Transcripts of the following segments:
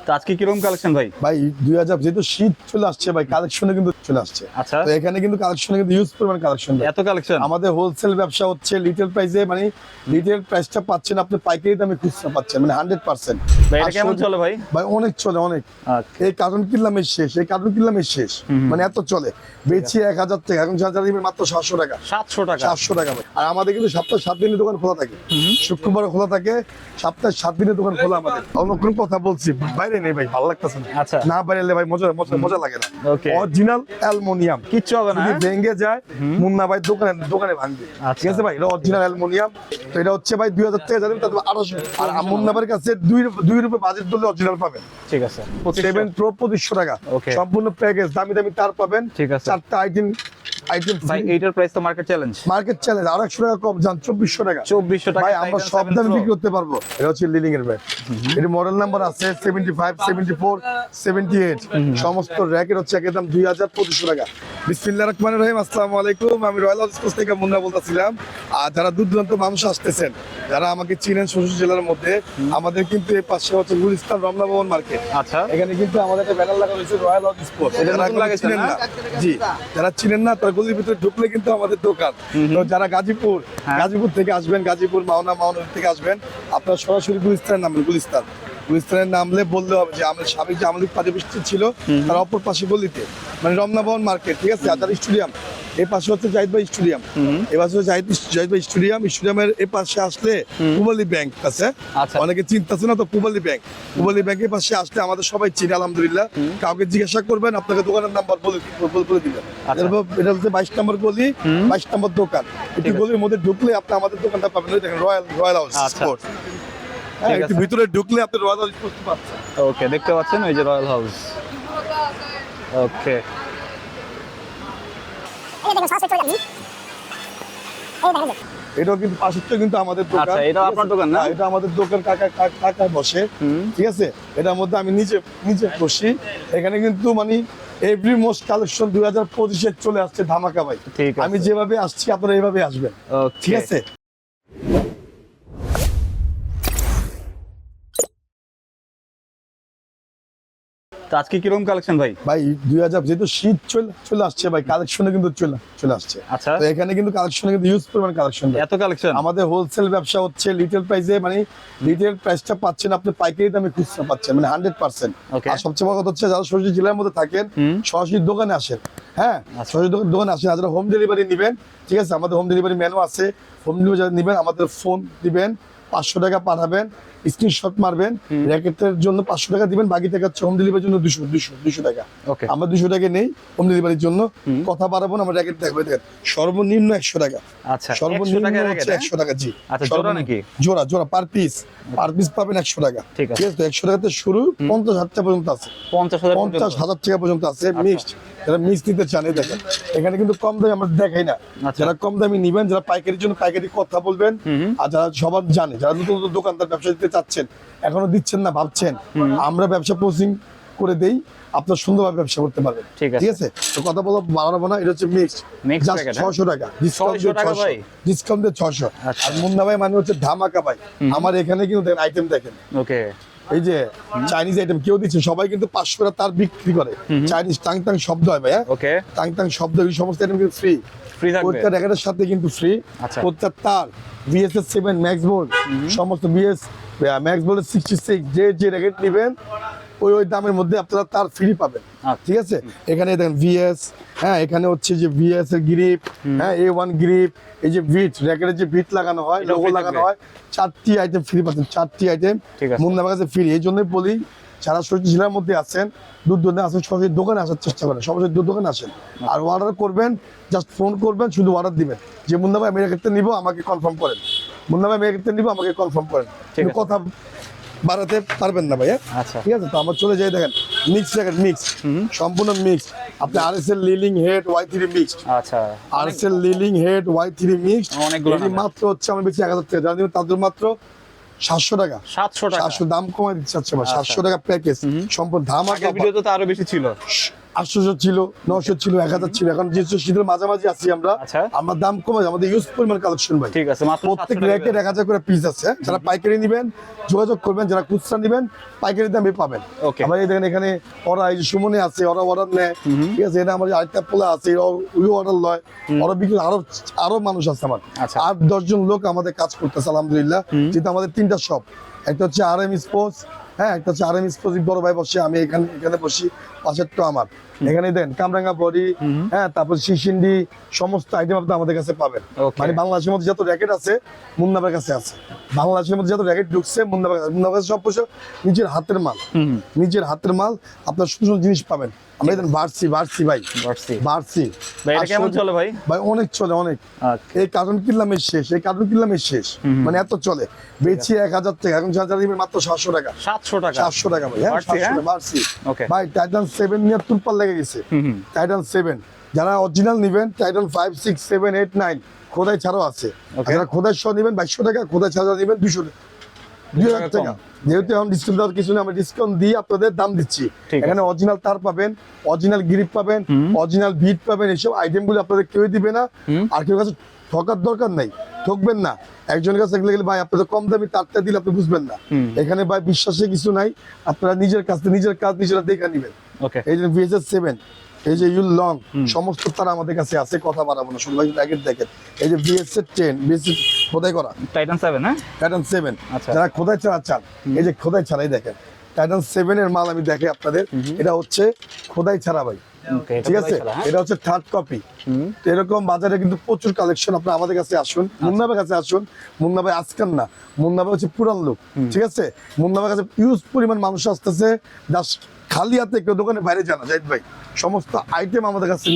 তো আজকে কিরকম কালেকশন ভাই? ভাই 2000 যেহেতু শীত চলে আসছে ভাই, কালেকশনে কিন্তু চলে আসছে। আচ্ছা, তো এখানে কিন্তু কালেকশনে কিন্তু ইউজ পরিমাণ কালেকশন। এত কালেকশন। আমাদের হোলসেল ব্যবসা হচ্ছে লিটল প্রাইসে, মানে লিটল প্রাইসটা পাচ্ছেন আপনি পাইকারি দামে খুচরা পাচ্ছেন, মানে 100%। ভাই এটা কেমন চলে ভাই? ভাই অনেক চলে, অনেক। আচ্ছা। এই কার্টুন কিনলাম এর শেষ, এই কার্টুন কিনলাম এর শেষ, মানে এত চলে। বেচি 1000 টাকা, এখন যারা দিবেন মাত্র 700 টাকা। 700 টাকা? 700 টাকা ভাই। আর আমাদের কিন্তু সপ্তাহে 7 দিনের দোকান খোলা থাকে, শুক্রবার খোলা থাকে, সপ্তাহে 7 দিনের দোকান খোলা আমাদের। অন্য কোন কথা বলছি বাইরে নেই ভাই, ভালো লাগতেছে না। আচ্ছা, না বাইরে ভাই মজা মজা মজা লাগে না। ওকে, অরিজিনাল অ্যালুমিনিয়াম, কিচ্ছু হবে না। যদি ভেঙে যায় মুন্না ভাই দোকানে দোকানে ভাঙবে। আচ্ছা। ঠিক আছে ভাই, এটা অরিজিনাল অ্যালুমিনিয়াম। তো এটা হচ্ছে ভাই 2000 টাকা জানেন, তারপর 800। আর মুন্না ভাইয়ের কাছে 2 রুপে বাজেট দিলে অরিজিনাল পাবেন। ঠিক আছে, 7 Pro 2500 টাকা ওকে, সম্পূর্ণ প্যাকেজ, দামি দামি তার পাবেন। ঠিক আছে। 4টা আইটেম ভাই এইটার প্রাইস তো মার্কেট চ্যালেঞ্জ। মার্কেট চ্যালেঞ্জ, আর 100 টাকা কম যান, 2400 টাকা। 2400 টাকা ভাই আমরা সব দামে বিক্রি করতে পারবো। এটা হচ্ছে লিলিং এর ব্যাগ, এর মডেল নাম্বার আছে 75, 74, 78। সমস্ত র‍্যাকের হচ্ছে একদম 2200 টাকা। বিসমিল্লাহির রহমানির রহিম। আসসালামু আলাইকুম, আমি রয়্যাল হাউস থেকে মুন্না বলতেছিলাম। আর যারা দূর দূরান্ত মানুষ আসতেছেন, যারা আমাকে চিনেন শ্বশুর জেলার মধ্যে, আমাদের কিন্তু এই পাশে হচ্ছে গুলিস্তান রমনা ভবন মার্কেট। আচ্ছা, এখানে কিন্তু আমাদের একটা ব্যানার লাগানো হয়েছে রয়্যাল হাউস স্পোর্টস। এটা নতুন লাগাইছেন না? জি, যারা চিনেন না তারা গলির ভিতরে ঢুকলে কিন্তু আমাদের দোকান। তো যারা গাজীপুর থেকে আসবেন, গাজীপুর মাওনা থেকে আসবেন, আপনারা সরাসরি গুলিস্তানের নামবেন। গুলিস্তানের নামলে বললে হবে যে আমাদের সাবেক যে আমলিক পাশে বৃষ্টি ছিল তার অপর পাশে গলিতে, মানে রমনা ভবন মার্কেট। ঠিক আছে, আর স্টেডিয়াম এই পাশে হচ্ছে জাহিদ ভাই স্টেডিয়াম, এই পাশে হচ্ছে জাহিদ ভাই স্টেডিয়ামের এই পাশে আসলে পূবালী ব্যাংক আছে। অনেকে চিন্তাছে না তো, পূবালী ব্যাংকের পাশে আসলে আমাদের সবাই চিনি আলহামদুলিল্লাহ। কাউকে জিজ্ঞাসা করবেন, আপনাকে দোকানের নাম্বার বলে দিবেন। এটা হচ্ছে 22 নম্বর গলি, 22 নম্বর দোকান। একটু গলির মধ্যে ঢুকলে আপনি আমাদের দোকানটা পাবেন। ওই দেখেন রয়্যাল হাউস স্পোর্টস। হ্যাঁ, একটু ভিতরে ঢুকলে আপনি রয়্যাল হাউস স্পোর্টস পাচ্ছেন। ওকে, দেখতে পাচ্ছেন ওই যে রয়্যাল হাউস। ওকে, এটাও কিন্তু পাশে কিন্তু আমাদের দোকান। আচ্ছা, এটা আপনার দোকান না? এটা আমাদের দোকান, কাকা বসে। ঠিক আছে, এটার মধ্যে আমি নিজে বসি। এখানে কিন্তু মানে এভরি মোস্ট কালেকশন 2025 চলে আসছে ধামাকা ভাই। আমি যেভাবে আসছি আপনারা এইভাবে আসবেন। ঠিক আছে। তো আজকে কিরকম কালেকশন ভাই? ভাই 2000 যেহেতু শীত চলে আসছে ভাই, কালেকশনে কিন্তু চলে আসছে। আচ্ছা, তো এখানে কিন্তু কালেকশনে কিন্তু ইউজ পরিমাণ কালেকশন। এত কালেকশন। আমাদের হোলসেল ব্যবসা হচ্ছে লিটল প্রাইসে, মানে লিটল প্রাইসটা পাচ্ছেন আপনি পাইকারি দামে খুচরা পাচ্ছেন, মানে 100%। আর সবচেয়ে বড় কথা হচ্ছে যারা সরাসরি জেলার মধ্যে থাকেন সরাসরি দোকানে আসেন। হ্যাঁ, সরাসরি দোকানে আসেন। আর যারা হোম ডেলিভারি নেবেন, ঠিক আছে, আমাদের হোম ডেলিভারি মেনু আছে। হোম ডেলিভারি যারা নেবেন আমাদের ফোন দিবেন, 500 টাকা পাঠাবেন, স্ক্রিনশট মারবেন, র্যাকেটের জন্য 500 টাকা দিবেন, বাকি টাকা হচ্ছে হোম ডেলিভারির জন্য 200 টাকা। আমরা 200 টাকা নেই হোম ডেলিভারির জন্য। কথা বাড়াবো না, আমরা র্যাকেট দেখবো। দেখেন সর্বনিম্ন 100 টাকা। আচ্ছা, সর্বনিম্ন হচ্ছে 100 টাকা। জি, আচ্ছা, জোড়া নাকি? জোড়া পার পিস পাবেন 100 টাকা। ঠিক আছে, তো 100 টাকাতে শুরু, 50,000 টাকা পর্যন্ত আছে, 50,000 টাকা পর্যন্ত আছে মিক্সড। যারা মিক্স নিতে চান, এই দেখেন এখানে কিন্তু কম দামে আমরা দেখাই না। যারা কম দামে নিবেন, যারা পাইকারির জন্য পাইকারি কথা বলবেন। আর যারা সবার জানে, যারা নতুন দোকানদার ব্যবসা দিতে চাচ্ছেন, এখনো দিচ্ছেন না, ভাবছেন, আমরা ব্যবসা পোস্টিং করে দেই, আপনার সুন্দরভাবে ব্যবসা করতে পারবেন। ঠিক আছে, তো কথা বলা বাড়াবো না। এটা হচ্ছে মিক্সড, জাস্ট 600 টাকা ডিসকাউন্ট দিয়ে 600। আর মুন্না ভাই মানে হচ্ছে ধামাকা ভাই। আমার এখানে কিন্তু দেখেন আইটেম দেখেন। ওকে, এই যে চাইনিজ আইটেম কেউ দিচ্ছে, সবাই কিন্তু 500 টাকা তার বিক্রি করে। চাইনিজ টাং শব্দ হয় ভাই। ওকে, টাং শব্দ, এই সমস্ত আইটেম কিন্তু ফ্রি থাকবে। প্রত্যেকটা র্যাকেটের সাথে কিন্তু ফ্রি। প্রত্যেকটা তার VSS 7 ম্যাক্স বোল্ট, সমস্ত VS ম্যাক্স বোল্ট 66 যে র্যাকেট নেবেন ওই দামের মধ্যে আপনারা তার ফ্রি পাবেন। ঠিক আছে, এখানে দেখেন VS, হ্যাঁ, এখানে হচ্ছে যে VS এর গ্রিপ, হ্যাঁ, A1 গ্রিপ, এই যে বিট র্যাকেটের যে বিট লাগানো হয়, লোগো লাগানো হয়, 4টি আইটেম ফ্রি পাচ্ছেন। 4টি আইটেম মুন্না ভাইয়ের কাছে ফ্রি। এই জন্যই বলি, যারা সরাসরি জেলার মধ্যে আছেন, দূর আসেন, সরাসরি দোকানে আসার চেষ্টা করেন, সরাসরি দোকানে আসেন। আর অর্ডার করবেন, জাস্ট ফোন করবেন, শুধু অর্ডার দিবেন যে মুন্না ভাই আমি র্যাকেটটা নিবো, আমাকে কনফার্ম করেন। মুন্না ভাই আমি র্যাকেটটা নিবো, আমাকে কনফার্ম করেন। কথা বাড়াতে পারবেন না ভাই। ঠিক আছে, তো আমরা চলে যাই। দেখেন মিক্স র্যাকেট, মিক্স, সম্পূর্ণ মিক্স। আপনি RSL লিলিং হেড Y3 মিক্সড। আচ্ছা, RSL লিলিং হেড Y3 মিক্সড এটি মাত্র হচ্ছে আমি বেশি 1000 টাকা, জানেন তাদের মাত্র 700 টাকা। 700 দাম কমাই দিচ্ছে। আচ্ছা, 700 টাকা প্যাকেজ সম্পূর্ণ ধামাকা। ভিডিওতে তো আরো বেশি ছিল। 800 ছিল, 900 ছিল, 1000 ছিল। এখন যেহেতু শীতের মাঝামাঝি আছি আমরা, আচ্ছা। আমরা দাম কমে, আমাদের ইউজ পরিমাণ কালেকশন ভাই। ঠিক আছে, মাত্র প্রত্যেক 700 র্যাকে 1000 করে পিস আছে। যারা পাইকারি নেবেন যোগাযোগ করবেন, যারা খুচরা নেবেন পাইকারি দামে পাবেন। Okay. আবার এই দেখেন এখানে ওরা এই যে সুমনে আছে, ওরা অর্ডার নেয়, ঠিক আছে। এটা আমার আরেকটা পোলা আছে, ওই অর্ডার লয়, ওরা বিক্রি, আরো মানুষ আছে আমার। আচ্ছা। 8-10 জন লোক আমাদের কাজ করতেছে আলহামদুলিল্লাহ। যেহেতু আমাদের 3টা শপ, একটা হচ্ছে RM স্পোর্টস, হ্যাঁ, একটা হচ্ছে RM স্পোর্টস বড় ভাই বসে, আমি এখানে বসি, পাশেরটা আমার। এখানে দেন কামরাঙ্গা বডি, হ্যাঁ, তারপর শিশিন্ডি, সমস্ত আইটেম আপনি আমাদের কাছে পাবেন। Okay. মানে বাংলাদেশের মধ্যে যত র্যাকেট আছে মুন্নাবার কাছে আছে। বাংলাদেশের মধ্যে যত র্যাকেট ঢুকছে মুন্নাবার কাছে সব কিছু নিজের হাতের মাল, নিজের হাতের মাল। আপনার সুন্দর সুন্দর জিনিস পাবেন। আমরা এখানে বাড়ছি ভাই, বাড়ছি। ভাই এটা কেমন চলে ভাই? ভাই অনেক চলে, অনেক। আচ্ছা। এই কার্টুন কিনলাম এই শেষ, মানে এত চলে। বেচি 1000 টাকা, এখন যারা দিবেন মাত্র 700 টাকা। 700 টাকা 700 টাকা ভাই, হ্যাঁ, বাড়ছি, 700 হ্যাঁ? টাকা বাড়ছি। Okay. ভাই টাইটান 7 নিয়ে তুলপাল লেগে গেছে। টাইটান 7 যারা অরিজিনাল নেবেন, টাইটান 5, 6, 7, 8, 9 খোদাই ছাড়াও আছে। Okay. যারা খোদাই সহ নেবেন 2200 টাকা, খোদাই ছাড়া নেবেন 2000 টাকা। যেহেতু এখন ডিসকাউন্ট দেওয়ার কিছু নেই, আমরা ডিসকাউন্ট দিয়ে আপনাদের দাম দিচ্ছি। ঠিক আছে। এখানে অরিজিনাল তার পাবেন, অরিজিনাল গ্রিপ পাবেন, অরিজিনাল বিট পাবেন। এইসব আইটেম গুলো আপনাদের কেউ দিবে না। আর কেউ কাছে ঠকার দরকার নাই, ঠকবেন না। একজনের কাছে গেলে ভাই আপনাদের কম দামি তারটা দিলে আপনি বুঝবেন না। এখানে ভাই বিশ্বাসে কিছু নাই, আপনারা নিজের কাছে নিজের কাজ নিজেরা দেখে নেবেন। ওকে। এই যে VSS 7, এই যে ইউল লং, সমস্ত তার আমাদের কাছে আছে। কথা বাড়াবো না, শুধু ভাই র্যাকেট দেখেন। এই যে VSS 10, VSS খোদাই করা টাইটান 7, হ্যাঁ? টাইটান 7, আচ্ছা। যারা খোদাই ছাড়া চান, এই যে খোদাই ছাড়াই দেখেন টাইটান 7 এর মাল আমি দেখাই আপনাদের। এটা হচ্ছে খোদাই ছাড়া ভাই, ওকে, এটা ঠিক আছে। খোদাই ছাড়া, হ্যাঁ? এটা হচ্ছে থার্ড কপি। এরকম বাজারে কিন্তু প্রচুর কালেকশন। আপনার আমাদের কাছে আসুন, মুন্নাবের কাছে আসুন। মুন্না ভাই আজকাল না, মুন্না ভাই হচ্ছে পুরান লোক, ঠিক আছে। মুন্না ভাইয়ের কাছে ইউজ পরিমাণ মানুষ আসতেছে, জাস্ট খালি হাতে কেউ দোকানে বাইরে জানা জাহিদ ভাই সমস্ত আইটেম আমাদের কাছে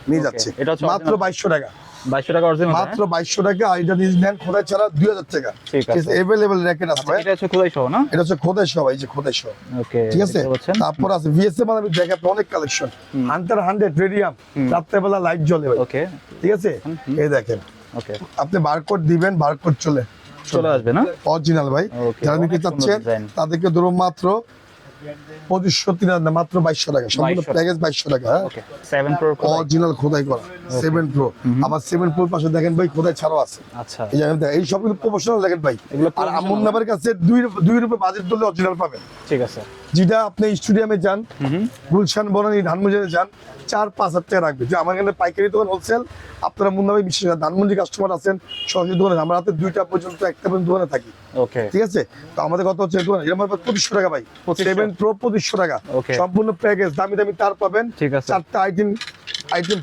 নিয়ে যাচ্ছে। এটা হচ্ছে মাত্র 2200 টাকা, 2200 টাকা অরিজিনাল, মাত্র 2200 টাকা। আর এটা নিয়ে নেন খোদাই ছাড়া 2000 টাকা। ঠিক আছে। এভেলেবল র্যাকেট আছে ভাই। এটা হচ্ছে খোদাই সহ না? এটা হচ্ছে খোদাই সহ, এই যে খোদাই সহ, ওকে, ঠিক আছে। দেখতে পাচ্ছেন? তারপর আছে VSM মানে আমি দেখে আপনার অনেক কালেকশন। হান্টার 100 রেডিয়াম, রাত্রেবেলা লাইট জ্বলে ভাই, ওকে, ঠিক আছে। এই দেখেন, ওকে, আপনি বারকোড দিবেন, বারকোড চলে আসবে না? অরিজিনাল ভাই। Okay, যারা নিতে অনেক সুন্দর চাচ্ছেন design। তাদেরকে ধরুন মাত্র 2500 না, মাত্র 2200 টাকা, সম্পূর্ণ 2200 প্যাকেজ 2200 টাকা। ওকে, 7 প্রো অরিজিনাল খোদাই করা 7 প্রো। আবার 7 প্রোর পাশে দেখেন ভাই খোদাই ছাড়াও আছে। আচ্ছা, এই যে এই সব কিন্তু প্রফেশনাল দেখেন ভাই। এগুলো আর professional আমন নামের কাছে 2 রুপে বাজেট ধরলে অরিজিনাল পাবেন। ঠিক আছে। যেটা আপনি স্টুডিয়ামে যান, গুলশান বনানী ধানমন্ডিতে যান, 4-5 হাজার টাকা রাখবে। যে আমার এখানে পাইকারি দোকান হোলসেল, আপনারা মুন্না ভাই বিশেষ করে ধানমন্ডি কাস্টমার আছেন, সরাসরি দোকানে আমরা রাতে 2টা পর্যন্ত 1টা পর্যন্ত দোকানে থাকি, ওকে, ঠিক আছে। তো আমাদের কথা হচ্ছে দোকান এর আমার 2500 টাকা ভাই, 7 প্রো 2500 টাকা, Okay. সম্পূর্ণ প্যাকেজ, দামি দামি তার পাবেন। ঠিক আছে। 4টা আইটেম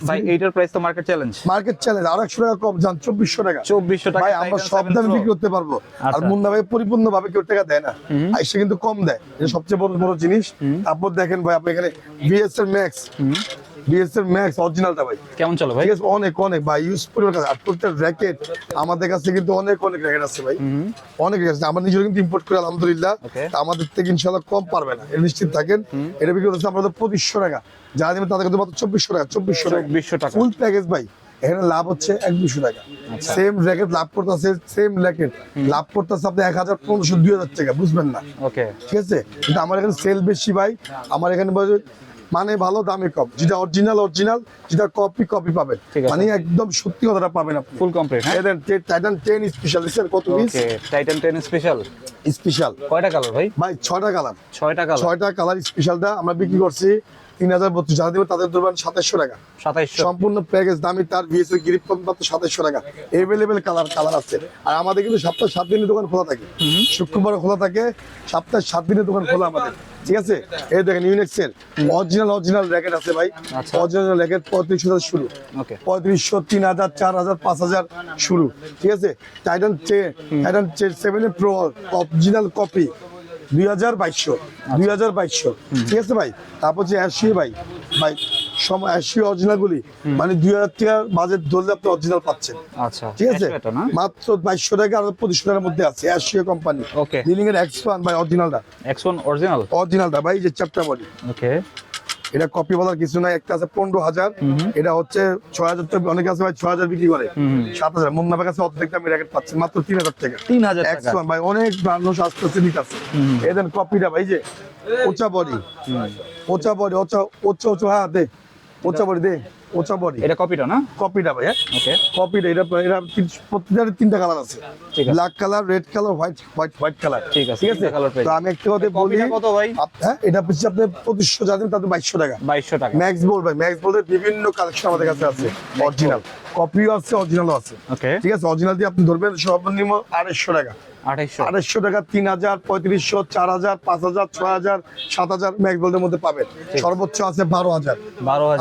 ভাই এইটার প্রাইস তো মার্কেট চ্যালেঞ্জ। Market challenge. আর 100 টাকা কম যান, 2400 টাকা। 2400 টাকা ভাই আমরা সব দামে বিক্রি করতে পারবো। আর আচ্ছা। মুন্না ভাই পরিপূর্ণ ভাবে কেউ টাকা দেয় না, আইসে কিন্তু কম দেয়, এটা সবচেয়ে বড় জিনিস। তারপর দেখেন ভাই আপনি এখানে VSM Max অরিজিনালটা ভাই কেমন চলে ভাই? ঠিক আছে, অনেক ভাই ইউজ পরিমাণ কাছে। আর প্রত্যেক র্যাকেট আমাদের কাছে কিন্তু অনেক র্যাকেট আছে ভাই, অনেক র্যাকেট আছে। আমরা নিজেরা কিন্তু ইম্পোর্ট করি আলহামদুলিল্লাহ। Okay. তা আমাদের থেকে ইনশাআল্লাহ কম পারবে না, এর নিশ্চিত থাকেন। এটা বিক্রি করতেছে আমরা 2500 টাকা, যারা নেবেন তাদের কিন্তু মাত্র 2400 টাকা। 2400 টাকা ফুল প্যাকেজ ভাই। এখানে লাভ হচ্ছে 1200 টাকা। সেম র্যাকেট লাভ করতেছে, সেম র্যাকেট লাভ করতেছে আপনি 1000, 1500, 2000 টাকা, বুঝবেন না, ওকে, ঠিক আছে। কিন্তু আমার এখানে সেল বেশি ভাই, আমার এখানে মানে ভালো দামে কম। যেটা অরিজিনাল, যেটা কপি পাবেন, ঠিক আছে। মানে একদম সত্যি কথাটা পাবেন আপনি। ফুল কমপ্লিট, হ্যাঁ? টাইটান 10 স্পেশাল দিচ্ছেন কত পিস? ওকে, টাইটান 10 স্পেশাল কয়টা কালার ভাই? ভাই 6টা কালার, 6টা কালার স্পেশালটা আমরা বিক্রি করছি 3032। যারা দেবেন তাদের ধরবেন 2700 টাকা, 2700 সম্পূর্ণ প্যাকেজ দামি তার VSL গ্রিপ কম মাত্র 2700 টাকা। এভেলেবেল কালার আছে। আর আমাদের কিন্তু সপ্তাহে 7 দিনের দোকান খোলা থাকে, শুক্রবার খোলা থাকে, সপ্তাহে 7 দিনের দোকান খোলা আমাদের, ঠিক আছে। এই দেখেন ইউনিক্সের অরিজিনাল র্যাকেট আছে ভাই, আচ্ছা। অরিজিনাল র্যাকেট 3500 শুরু, ওকে, 3500, 3000, 4000, 5000 শুরু, ঠিক আছে। টাইটান 7 প্রো অরিজিনাল কপি 2200, ঠিক আছে ভাই। তারপর যে অ্যাশিও ভাই সময় অ্যাশিও অরিজিনাল গুলি মানে 2000 টাকা বাজেট ধরলে আপনি অরিজিনাল পাচ্ছেন, আচ্ছা, ঠিক আছে। এটা না মাত্র 2200 টাকা আর 2500 টাকার মধ্যে আছে অ্যাশিও কোম্পানি। ওকে, লিলিং এর X1 ভাই, X1 অরিজিনালটা ভাই, যে চ্যাপ্টার বডি, ওকে, এটা কপি বলার কিছু নাই। একটা আছে 15,000, এটা হচ্ছে 6,000 টাকা, অনেকে আছে ভাই 6,000 বিক্রি করে, 7,000। মুন্না ভাইয়ের কাছে অর্ধেক দামে র্যাকেট পাচ্ছেন মাত্র 3,000 টাকা। 3,000 টাকা X1 ভাই, অনেক মানুষ আসতেছে নিতেছে। এদের কপিটা ভাই যে Ocha body, Ocha body, Ocha হ্যাঁ দে, ওচা বডি দে, ওচা বডি। এটা কপিটা না? কপিটা ভাই, হ্যাঁ ওকে। কপিটা। এটা প্রত্যেকটার 3টা কালার আছে, black colour, red colour, white colour. ঠিক আছে, ঠিক আছে। তো আমি একটা কথা বলি, কত ভাই? হ্যাঁ এটা হচ্ছে আপনি 2500 জানেন, তাতে 2200 টাকা। 2200 টাকা। ম্যাক্স বোল্ড ভাই, ম্যাক্স বোল্ডের বিভিন্ন কালেকশন আমাদের কাছে আছে, অরিজিনাল কপিও আছে, অরিজিনালও আছে। ওকে, ঠিক আছে। অরিজিনাল দিয়ে আপনি ধরবেন সর্বনিম্ন 250 টাকা, 250 টাকা, 3,000, 3,500, 4,000, 5,000, 6,000, 7,000 ম্যাক্স বোল্ডের মধ্যে পাবেন। সর্বোচ্চ আছে 12,000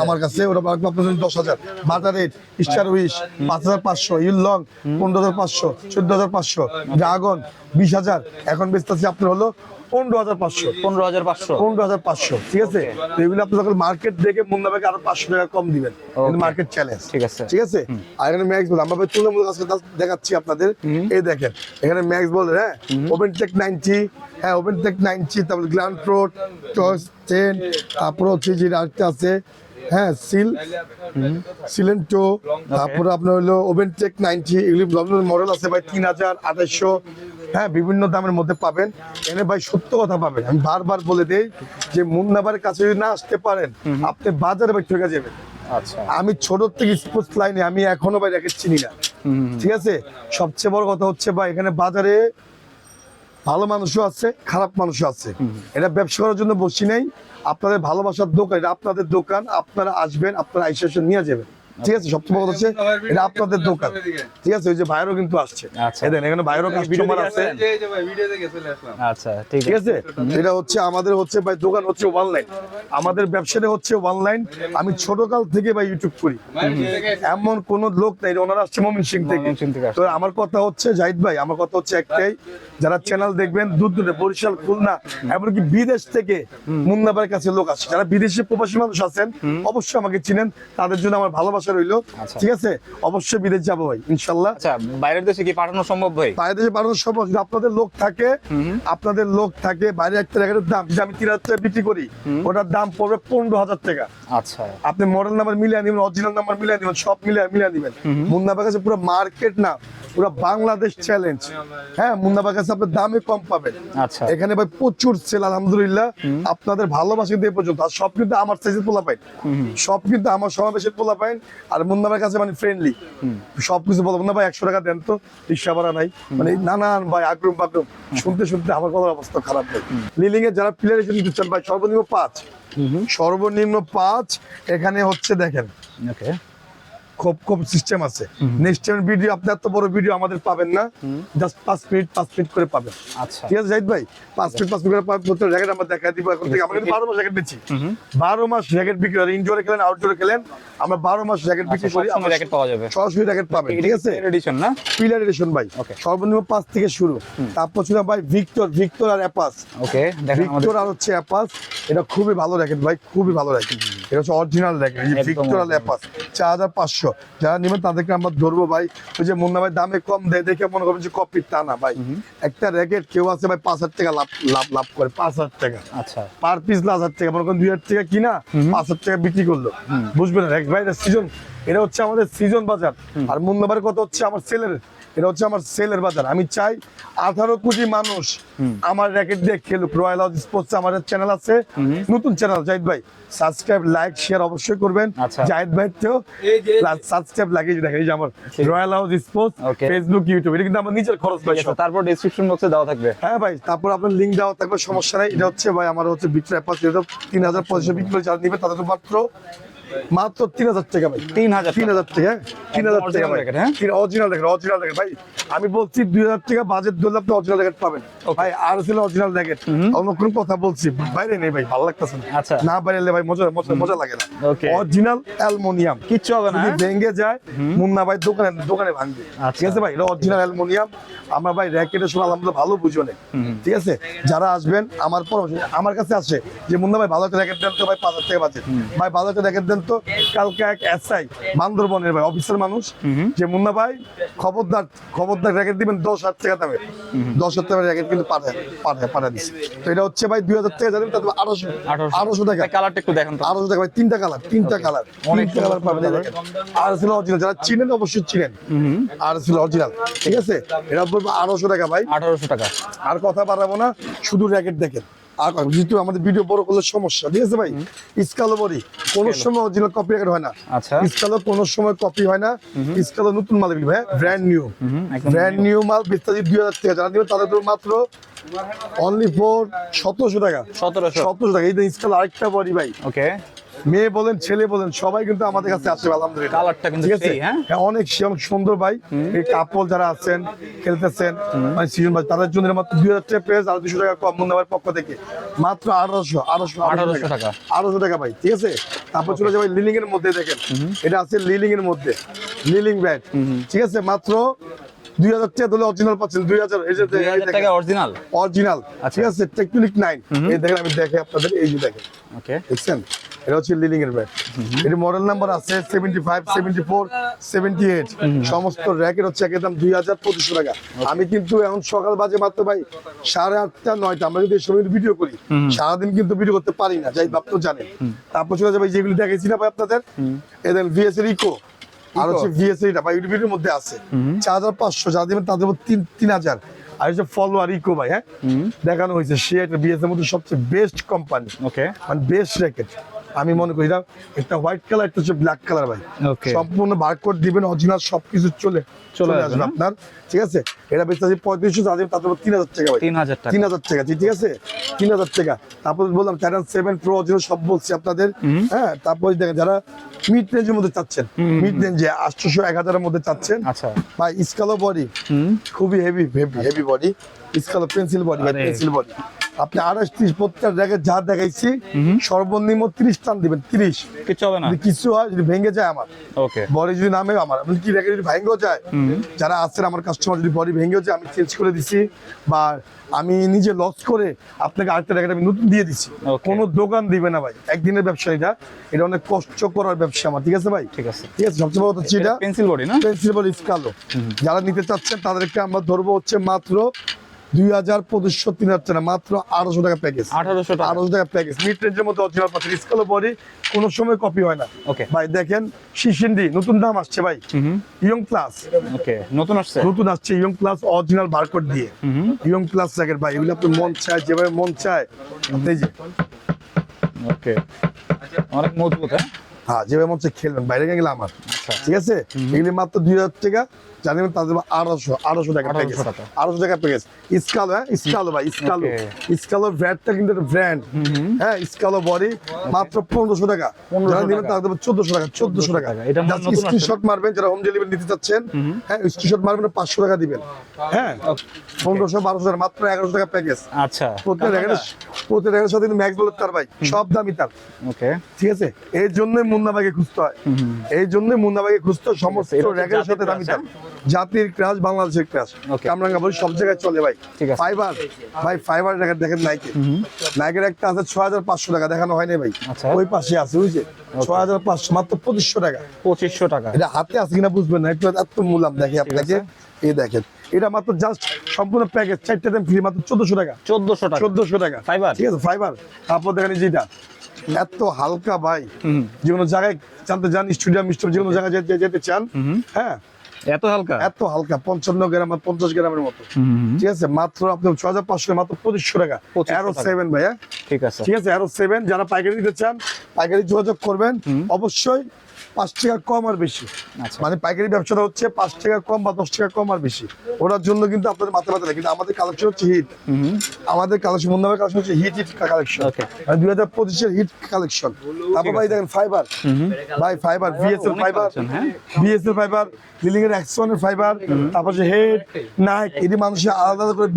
আমার কাছে, ওটা আপনার 10,000। Bata rate, star wish 5,500, Yulong 15,500, 14,500, dragon 20,000। এখন বেচতেছি আপনার হলো 15,500, 15,500। ঠিক আছে। তো এগুলো আপনি যখন মার্কেট দেখে মুন্না ভাইকে আরো 500 টাকা কম দিবেন, মার্কেট চ্যালেঞ্জ। ঠিক আছে, ঠিক আছে। আর এখানে ম্যাক্স বল আমরা তুলনামূলক আজকে দেখাচ্ছি আপনাদের। এই দেখেন এখানে ম্যাক্স বল, হ্যাঁ ওপেন টেক 90, হ্যাঁ ওপেন টেক 90, তারপর গ্ল্যান্ড প্রোট, টস 10, তারপর হচ্ছে যে আরেকটা আছে, হ্যাঁ সিলেন্টো, তারপর আপনার হলো ওপেন টেক 90। এগুলি মডেল আছে ভাই 3,000, 2,800, হ্যাঁ বিভিন্ন দামের মধ্যে পাবেন। এনে ভাই সত্য কথা পাবেন। আমি বারবার বলে দেই যে মুন্নাবার কাছে যদি না আসতে পারেন, আপনি বাজারে ভাই ঠকে যাবেন। আচ্ছা, আমি ছোট থেকে স্পোর্টস লাইনে আমি এখনো ভাই র্যাকেট চিনি না। ঠিক আছে। সবচেয়ে বড় কথা হচ্ছে ভাই এখানে বাজারে ভালো মানুষও আছে, খারাপ মানুষও আছে। এটা ব্যবসা করার জন্য বসি নাই, আপনাদের ভালোবাসার দোকান, এটা আপনাদের দোকান, আপনারা আসবেন, আপনারা আইসা নিয়ে যাবেন। ঠিক আছে। সবচেয়ে বড় হচ্ছে এটা আপনাদের দোকান। ঠিক আছে। ওই যে ভাইরও কিন্তু আসছে, এখানে ভাইরও কাস্টমার আছে। আচ্ছা ঠিক আছে। এটা হচ্ছে আমাদের হচ্ছে ভাই দোকান হচ্ছে অনলাইন, আমাদের ব্যবসাটা হচ্ছে অনলাইন। আমি ছোটকাল থেকে ভাই ইউটিউব করি, এমন কোন লোক নাই। ওনারা আসছে ময়মনসিংহ থেকে। তো আমার কথা হচ্ছে জাহিদ ভাই, আমার কথা হচ্ছে একটাই, যারা চ্যানেল দেখবেন দূর দূরে, বরিশাল, খুলনা, এমনকি বিদেশ থেকে মুন্না ভাইয়ের কাছে লোক আসে। যারা বিদেশে প্রবাসী মানুষ আছেন অবশ্যই আমাকে চিনেন, তাদের জন্য আমার ভালোবাসা রইলো। ঠিক আছে। অবশ্যই বিদেশ যাবো ভাই ইনশাল্লাহ। আচ্ছা, বাইরের দেশে কি পাঠানো সম্ভব ভাই? বাইরের দেশে পাঠানো সম্ভব যদি আপনাদের লোক থাকে, আপনাদের লোক থাকে। বাইরে একটা র্যাকেটের দাম যদি আমি 3,000 টাকা বিক্রি করি, ওটার দাম পড়বে 15,000 টাকা। আচ্ছা, আপনি মডেল নাম্বার মিলিয়ে নেবেন, অরিজিনাল নাম্বার মিলিয়ে নেবেন, সব মিলিয়ে নেবেন। মুন্না ভাইয়ের কাছে পুরো মার্কেট না, পুরো বাংলাদেশ চ্যালেঞ্জ। হ্যাঁ মুন্না ভাইয়ের কাছে আপনার দামে কম পাবেন। আচ্ছা, এখানে ভাই প্রচুর সেল আলহামদুলিল্লাহ। আপনাদের ভালোবাসা দিয়ে পর্যন্ত, আর সব কিন্তু আমার সাইজের পোলা পাইন, সব কিন্তু আমার সমাবেশের পোলা পাইন। আর মুন্না ভাইয়ের কাছে মানে ফ্রেন্ডলি, সবকিছু বলবো মুন্না ভাই 100 টাকা দেন তো, রিক্সা ভাড়া নাই, মানে নানান ভাই আগ্রম বাগ্রম শুনতে শুনতে আমার কথার অবস্থা খারাপ ভাই। লিলিং এ যারা প্লেয়ার এসে নিতে চান ভাই সর্বনিম্ন 5, সর্বনিম্ন 5। এখানে হচ্ছে দেখেন ওকে, খুব সিস্টেম আছে। নেক্সট টাইম ভিডিও আপনি এত বড় ভিডিও আমাদের পাবেন না, জাস্ট 5 মিনিট করে পাবেন। আচ্ছা, ঠিক আছে জাহিদ ভাই, 5 মিনিট করে পাবেন। প্রত্যেক র্যাকেট আমরা দেখাই দিব। এখন থেকে আমরা 12 মাস র্যাকেট বেচি, 12 মাস র্যাকেট বিক্রি হয়। ইনডোরে খেলেন, আউটডোরে খেলেন, আমরা 12 মাস র্যাকেট বিক্রি করি। আমরা র্যাকেট পাওয়া যাবে, সরাসরি র্যাকেট পাবেন। ঠিক আছে। এডিশন না, পিলার এডিশন ভাই, সর্বনিম্ন 5 থেকে শুরু। তারপর ছিল ভাই ভিক্টর আর অ্যাপাস। ওকে, দেখেন ভিক্টর আর হচ্ছে অ্যাপাস, এটা খুবই ভালো র্যাকেট ভাই, খুবই ভালো র্যাকেট। এটা হচ্ছে অরিজিনাল র্যাকেট, এই যে ভিক্টর আর অ্যাপাস 4,500। যারা নেবেন তাদেরকে আমরা ধরবো ভাই। ওই যে মুন্না ভাই দামে কম দেয় দেখে মনে করবেন যে কপি, তা না ভাই। একটা র্যাকেট কেউ আছে ভাই 5,000 টাকা লাভ করে, 5,000 টাকা। আচ্ছা, পার পিস 1,000 টাকা, মনে করেন 2,000 টাকা কিনা 5,000 টাকা বিক্রি করলো। বুঝবেন না ভাই, এটা সিজন, এটা হচ্ছে আমাদের সিজন বাজার। আর মুন্না ভাইয়ের কথা হচ্ছে আমার সেলের, এটা হচ্ছে আমার সেলের বাজার। আমি চাই 18 কোটি মানুষ আমার র্যাকেট দিয়ে খেলুক। রয়্যাল হাউস স্পোর্টস আমাদের চ্যানেল আছে, নতুন চ্যানেল। জাহিদ ভাই সাবস্ক্রাইব, লাইক, শেয়ার অবশ্যই করবেন। জাহিদ ভাই তো সাবস্ক্রাইব লাগিয়ে দেখেন, এই যে আমার royal house sports Facebook, YouTube, এটা কিন্তু আমার নিজের খরচ ভাই। তারপর ডেসক্রিপশন বক্সে দেওয়া থাকবে। হ্যাঁ ভাই, তারপর আপনার লিংক দেওয়া থাকবে, সমস্যা নাই। এটা হচ্ছে ভাই আমার হচ্ছে ভিক্টর অ্যাপাস, এটা 3,500 বিক্রি করে যারা নিবে তাদের মাত্র 3,000 টাকা ভাই। 3,000 টাকা, 3,000 টাকা ভাই। অরিজিনাল র্যাকেট ভাই। আমি বলছি 2,000 টাকা বাজেট ধরলে আপনি অরিজিনাল র্যাকেট পাবেন ভাই। আর ছিল অরিজিনাল র্যাকেট, অন্য কোন কথা বলছি বাইরে নেই ভাই, ভালো লাগতেছে না। আচ্ছা, না বাইরে ভাই মজা লাগে না। অরিজিনাল অ্যালুমিনিয়াম, কিচ্ছু হবে না, যদি ভেঙে যায় মুন্না ভাই দোকানে ভাঙবে। ঠিক আছে ভাই, এটা অরিজিনাল অ্যালুমিনিয়াম। আমরা ভাই র্যাকেটের সময় আলহামদুলিল্লাহ ভালো বুঝো নেই। ঠিক আছে। যারা আসবেন আমার কাছে আসে যে মুন্না ভাই ভালো একটা র্যাকেট দেন তো ভাই, 5,000 টাকা বাজেট ভাই, ভালো একটা র্যাকেট দেন দেন তো। কালকে এক এসআই বান্দরবনের ভাই অফিসার মানুষ যে মুন্না ভাই খবরদার র্যাকেট দিবেন 10,000 টাকা দামে, 10,000 টাকার র্যাকেট কিন্তু পাঠা দিচ্ছে। তো এটা হচ্ছে ভাই 2,000 টাকা জানেন, তারপর 800 টাকা। কালারটা একটু দেখেন তো। 800 টাকা ভাই, তিনটা কালার অনেক কালার পাবেন। আর ছিল অরিজিনাল, যারা চিনেন অবশ্যই চিনেন, আর ছিল অরিজিনাল, ঠিক আছে। এটা বলবো 800 টাকা ভাই, 800 টাকা। আর কথা বাড়াবো না, শুধু র্যাকেট দেখেন। আর যেহেতু আমাদের ভিডিও বড় করলে সমস্যা, ঠিক আছে ভাই। স্কালো বডি কোন সময় অরিজিনাল কপি র্যাকেট হয় না। আচ্ছা, স্কালো কোন সময় কপি হয় না। স্কালো নতুন মাল ভাই, ব্র্যান্ড নিউ মাল। বিস্তারিত 2,000 টাকা যারা দিবে তাদের মাত্র অনলি ফর 1700 টাকা। 1700 টাকা। এই যে স্কালো আরেকটা বডি ভাই, ওকে। মেয়ে বলেন ছেলে বলেন সবাই কিন্তু আমাদের কাছে আসে আলহামদুলিল্লাহ। কালারটা কিন্তু ঠিক আছে, সেই, হ্যাঁ অনেক সুন্দর ভাই। এই কাপল যারা আছেন খেলতেছেন মানে সিজন ভাই, তাদের জন্য মাত্র 2,000 টাকা প্রাইস, আর 200 টাকা কম মুন্না ভাইয়ের পক্ষ থেকে মাত্র 800 টাকা। 800 টাকা ভাই, ঠিক আছে। তারপর চলে যাবে লিলিং এর মধ্যে, দেখেন এটা আছে লিলিং এর মধ্যে, লিলিং ব্যাট, ঠিক আছে। মাত্র 2,000 টাকা দিলে অরিজিনাল পাচ্ছেন। 2,000 এই যে 2000 টাকা অরিজিনাল। ঠিক আছে। টেকনিক 9 এই দেখেন, আমি দেখে আপনাদের, এই যে দেখেন, ওকে, দেখছেন এটা হচ্ছে লিলিং এর ব্যাট। এর মডেল নাম্বার আছে 75, 74, 78। সমস্ত র্যাকের হচ্ছে একদম 2,200 টাকা। আমি কিন্তু এখন সকাল বাজে মাত্র ভাই 8:30, 9টা। আমরা যদি এই সময় ভিডিও করি, সারাদিন কিন্তু ভিডিও করতে পারি না, যাই ভাব তো জানেন। তারপর চলে যাবে যেগুলো দেখেছি না ভাই আপনাদের, এদের ভিএস এর ইকো, আর হচ্ছে ভিএস এটা ভাই ভিডিওর মধ্যে আছে 4,500, যা দিবেন তাদের 3,000। আর হচ্ছে ফলোয়ার ইকো ভাই, হ্যাঁ দেখানো হয়েছে, সে একটা বিএস এর মধ্যে সবচেয়ে বেস্ট কোম্পানি, ওকে, মানে বেস্ট র্যাকেট আমি মনে করি। এটা একটা হোয়াইট কালার, একটা হচ্ছে ব্ল্যাক কালার ভাই। সম্পূর্ণ বারকোড দিবেন, অরিজিনাল সবকিছু চলে আসবে আপনার, ঠিক আছে। এটা বেচতে 3500, তাদের 3,000 টাকা ভাই, 3,000 টাকা, ঠিক আছে, 3,000 টাকা। তারপর বললাম Titan 7 Pro অরিজিনাল সব বলছি আপনাদের, হ্যাঁ। তারপর দেখেন যারা মিড রেঞ্জের মধ্যে চাচ্ছেন, মিড রেঞ্জে 800, 1,000 এর মধ্যে চাচ্ছেন, আচ্ছা ভাই স্কালো বডি, খুবই হেভি বডি, স্কালো পেন্সিল বডি, পেন্সিল বডি। আপনি 28-30 প্রত্যেক জায়গায় যা দেখাইছি, সর্বনিম্ন 30 টান দিবেন, 30, কিছু হবে না। যদি কিছু হয়, যদি ভেঙে যায় আমার, ওকে, বডি যদি নামে আমার, আপনি কি র্যাকেট যদি ভেঙেও যায়, যারা আছেন আমার কাস্টমার, যদি বডি ভেঙেও যায়, আমি চেঞ্জ করে দিছি, বা আমি নিজে লস করে আপনাকে আরেকটা র্যাকেট আমি নতুন দিয়ে দিছি। কোনো দোকান দিবে না ভাই, একদিনের ব্যবসা এটা অনেক কষ্ট করার ব্যবসা আমার, ঠিক আছে ভাই, ঠিক আছে। সবচেয়ে বড় হচ্ছে এটা পেন্সিল বডি না, পেন্সিল বডি স্কালো। যারা নিতে চাচ্ছেন তাদেরকে আমরা ধরবো হচ্ছে মাত্র 2,500, 3,000 টাকা, মাত্র 800 টাকা প্যাকেজ, 800 টাকা প্যাকেজ। মিড রেঞ্জের মধ্যে অরিজিনাল পাচ্ছেন, স্কালো বডি, কোনো সময় কপি হয় না। ওকে ভাই দেখেন শিশিন্ডি নতুন দাম আসছে ভাই, ইয়ং প্লাস, ওকে, নতুন আসছে ইয়ং প্লাস অরিজিনাল বারকোড দিয়ে, ইয়ং প্লাস জ্যাকেট ভাই। এগুলো আপনি মন চায় যেভাবে মন চায়, এই যে ওকে, অনেক মজবুত, হ্যাঁ যেভাবে মন চায় খেলবেন, বাইরে গেলে আমার, ঠিক আছে। এগুলি মাত্র 2,000 টাকা, জানেন তাদের 800 টাকা প্যাকেজ, 800 টাকা প্যাকেজ। স্কালো, হ্যাঁ স্কালো ভাই, স্কালো ব্র্যান্ডটা কিন্তু একটা ব্র্যান্ড, হ্যাঁ। স্কালো বডি মাত্র 1500 টাকা, যারা নেবেন তাদের 1400 টাকা, 1400 টাকা। স্ক্রিনশট মারবেন যারা হোম ডেলিভারি নিতে চাচ্ছেন, হ্যাঁ স্ক্রিনশট মারবেন, 500 টাকা দিবেন, হ্যাঁ 1500, 1200, মাত্র 1100 টাকা প্যাকেজ। আচ্ছা, প্রত্যেক র্যাকেটের সাথে ম্যাক্স বলার তার ভাই, সব দামই তার, ওকে, ঠিক আছে। এর জন্যই মুন্না ভাইকে খুঁজতে হয়, সমস্ত র্যাকেটের সাথে দামই তার। জাতির ক্রাশ, বাংলাদেশের ক্রাশ, কামরাঙ্গা বলি সব জায়গায় চলে ভাই। ফাইবার র্যাকেট দেখেন, নাইকের একটা আছে 6,500 টাকা, দেখানো হয়নি ভাই, ওই পাশে আছে, বুঝছে 6,500, মাত্র 2,500 টাকা, 2,500 টাকা। এটা হাতে আছে কিনা বুঝবেন না, একটু এত মূলাম দেখে আপনাকে, এই দেখেন এটা মাত্র জাস্ট সম্পূর্ণ প্যাকেজ, 4টা দাম ফ্রি, মাত্র 1,400 টাকা, 1,400 টাকা ফাইবার, ঠিক আছে ফাইবার। তারপর দেখেন যেটা এত হালকা ভাই, যে কোনো জায়গায় জানতে চান, স্টেডিয়াম যে কোনো জায়গায় যেতে চান, হ্যাঁ এত হালকা 55 গ্রাম, 50 গ্রামের মতো, ঠিক আছে। মাত্র আপনি 6,500, মাত্র 2,500 টাকা। Aero 7 ভাইয়া, ঠিক আছে, Aero 7 যারা পাইকারি নিতে চান, পাইকারি যোগাযোগ করবেন, অবশ্যই 5 টাকা কম আর বেশি, মানে পাইকারি ব্যবসাটা হচ্ছে 5 টাকা কম বা 10 টাকা কম আর বেশি, ওটার জন্য কিন্তু আপনাদের মাথা ব্যথা নেই। কিন্তু আমাদের কালেকশন হচ্ছে হিট, আমাদের কালেকশন মুন্নাভাইয়ের কালেকশন হচ্ছে হিট কালেকশন, মানে 2025 এর হিট কালেকশন। তারপর ভাই দেখেন ফাইবার, ভাই ফাইবার, বিএসএল ফাইবার, লিলিং এর X1 এর ফাইবার, তারপর যে হেড নাইক, এটি মানুষের আলাদা করে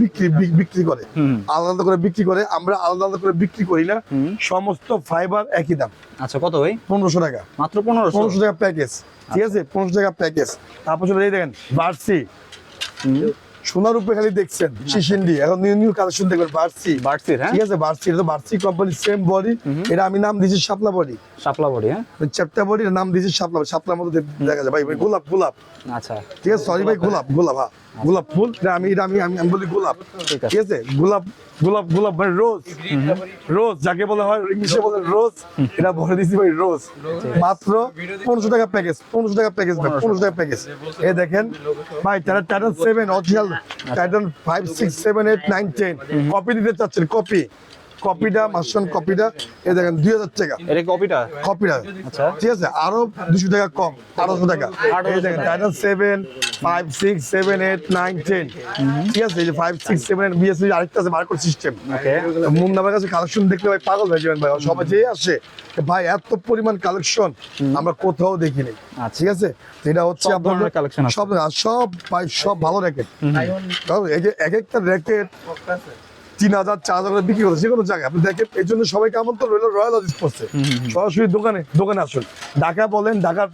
বিক্রি করে, আমরা আলাদা করে বিক্রি করি না, সমস্ত ফাইবার একই দাম। আচ্ছা, কত ভাই? 1500 টাকা, মাত্র 1500 টাকা প্যাকেজ, ঠিক আছে, 1500 টাকা প্যাকেজ। তারপর এই দেখেন ভার্সি, সোনার উপরে খালি দেখছেন শিশিন্ডি, এখন নিউ নিউ কালেকশন দেখবেন বার্সি। বার্সির, হ্যাঁ ঠিক আছে, বার্সি, এটা তো বার্সি কোম্পানি, সেম বডি। এটা আমি নাম দিয়েছি শাপলা বডি। শাপলা বডি, হ্যাঁ চ্যাপ্টা বডি, নাম দিয়েছি শাপলা, শাপলার মতো দেখা যায় ভাই। গোলাপ গোলাপ, আচ্ছা ঠিক আছে, সরি ভাই, গোলাপ গোলাপ, হ্যাঁ গোলাপ ফুল। আমি বলি গোলাপ, ঠিক আছে। ঠিক আছে, গোলাপ গোলাপ গোলাপ মানে রোজ, রোজ যাকে বলা হয় ইংলিশে বলে রোজ, এটা বলে দিছি ভাই রোজ। মাত্র 1500 টাকা প্যাকেজ, 1500 টাকা প্যাকেজ ভাই, 1500 টাকা প্যাকেজ। এই দেখেন ভাই, টাইটান 7 অরিজিনাল, টাইটান 5 6 7 8 9 10 কপি দিতে চাচ্ছেন, কপিটা মাসন কপিটা, এই দেখেন 2000 টাকা এটা কপিটা, আচ্ছা ঠিক আছে, আরো 200 টাকা কম, 1800 টাকা। এই দেখেন টাইটান 7 5 6 7 8 9 10, ঠিক আছে, এই যে 5 6 7 8 বিএসসি আরেকটা আছে বারকোড সিস্টেম। ওকে, মুন্নাবার কাছে কালেকশন দেখলে ভাই পাগল হয়ে যাবেন ভাই, সবাই যে আসে ভাই এত পরিমাণ কালেকশন আমরা কোথাও দেখিনি, ঠিক আছে। এটা হচ্ছে আপনাদের কালেকশন সব সব ভাই, সব ভালো র্যাকেট। এই যে এক একটা র্যাকেট 3000 4000 বিক্রি করছে যে কোনো জায়গায়, আপনি দেখেন। এই জন্য সবাইকে আমন্ত্রণ রইল রয়্যাল স্পোর্টসে, সরাসরি দোকানে আসুন। ঢাকা বলেন, ঢাকার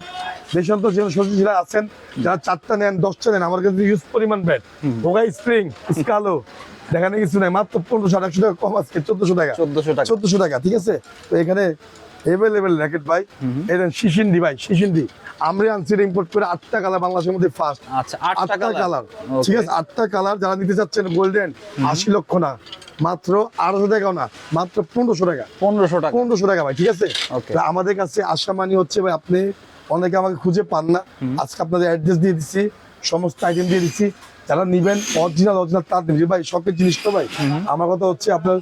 দেশান্তর যে সবজি জেলা আছেন, যারা 4টা নেন 10টা নেন, আমার কাছে ইউজ পরিমাণ ব্যাট ওগাই স্প্রিং স্কালো দেখানে কিছু নাই, মাত্র 1500 টাকা কম, আজকে 1400 টাকা, 1400 টাকা, ঠিক আছে। তো এখানে এভেলেবেল র্যাকেট ভাই। এই শিশিন্ডি ভাই, শিশিন্ডি আমরা আনছি ইম্পোর্ট করে 8টা কালার, বাংলাদেশের মধ্যে ফার্স্ট। আচ্ছা 8টা কালার, ঠিক আছে, 8টা কালার। যারা নিতে চাচ্ছেন গোল্ডেন, 80 লক্ষ না, মাত্র 800 টাকাও না, মাত্র 1500 টাকা, 1500 টাকা ভাই, ঠিক আছে। আমাদের কাছে আসা মানে হচ্ছে ভাই, আপনি অনেকে আমাকে খুঁজে পান না, আজকে আপনাদের অ্যাড্রেস দিয়ে দিচ্ছি, সমস্ত আইটেম দিয়ে দিচ্ছি। যারা নিবেন অরিজিনাল তার দিন ভাই, শখের জিনিস তো ভাই। আমার কথা হচ্ছে আপনার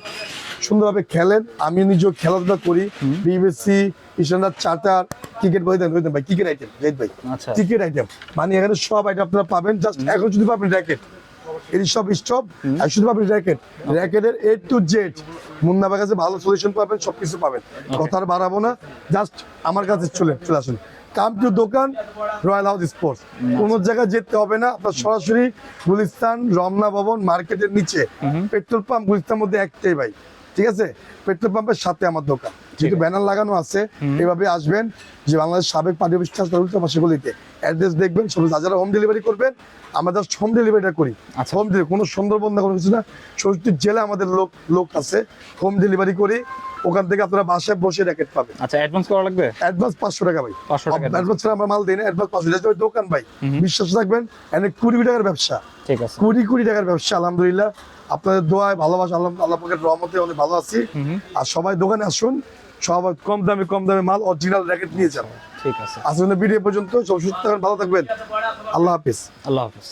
সুন্দরভাবে খেলেন, আমি নিজেও খেলাধুলা করি, বিবিসি স্ট্যান্ডার্ড চার্টার, ক্রিকেট বই দেন ভাই, ক্রিকেট আইটেম ভাই, ক্রিকেট আইটেম মানে এখানে সব আইটেম আপনারা পাবেন। জাস্ট এখন যদি পাবেন র্যাকেট, এর সব স্টপ, আর শুধু পাবেন র্যাকেটের A to Z। মুন্নাবার কাছে ভালো সলিউশন পাবেন, সবকিছু পাবেন, কথা আর বাড়াবো না, জাস্ট আমার কাছে চলে আসুন। কাম টু দোকান রয়্যাল হাউস স্পোর্টস, কোনো জায়গায় যেতে হবে না, আপনার সরাসরি গুলিস্তান রমনা ভবন মার্কেটের নিচে পেট্রোল পাম্প, গুলিস্তান মধ্যে একটাই ভাই, ঠিক আছে, পেট্রোল পাম্পের সাথে আমার দোকান, যেহেতু ব্যানার লাগানো আছে। এভাবে আসবেন, যে বাংলাদেশ সাবেক পার্টি অফিস উল্টা পাশে গলিতে, অ্যাড্রেস দেখবেন, সব যারা হোম ডেলিভারি করবেন, আমরা জাস্ট হোম ডেলিভারিটা করি। হোম ডেলিভারি কোনো সুন্দরবন না, কোনো কিছু না, 64 জেলা আমাদের লোক আছে, হোম ডেলিভারি করি। ওখান থেকে আপনারা বাসায় বসে র্যাকেট পাবেন। আচ্ছা অ্যাডভান্স করা লাগবে? অ্যাডভান্স 500 টাকা ভাই, অ্যাডভান্স ছাড়া আমরা মাল দিই না, অ্যাডভান্স 500 টাকা দোকান ভাই, বিশ্বাস রাখবেন। এনে 20 টাকার ব্যবসা, ঠিক আছে, 20 টাকার ব্যবসা। আলহামদুলিল্লাহ আপনাদের দোয়ায়, ভালোবাসা, আল্লাহ পাকের রহমতে অনেক ভালো আছি। আর সবাই দোকানে আসুন, সবাই কম দামে মাল অরিজিনাল র্যাকেট নিয়ে যান। ঠিক আছে, আজকের ভিডিও পর্যন্ত, সব সুস্থ থাকবেন, ভালো থাকবেন, আল্লাহ হাফেজ।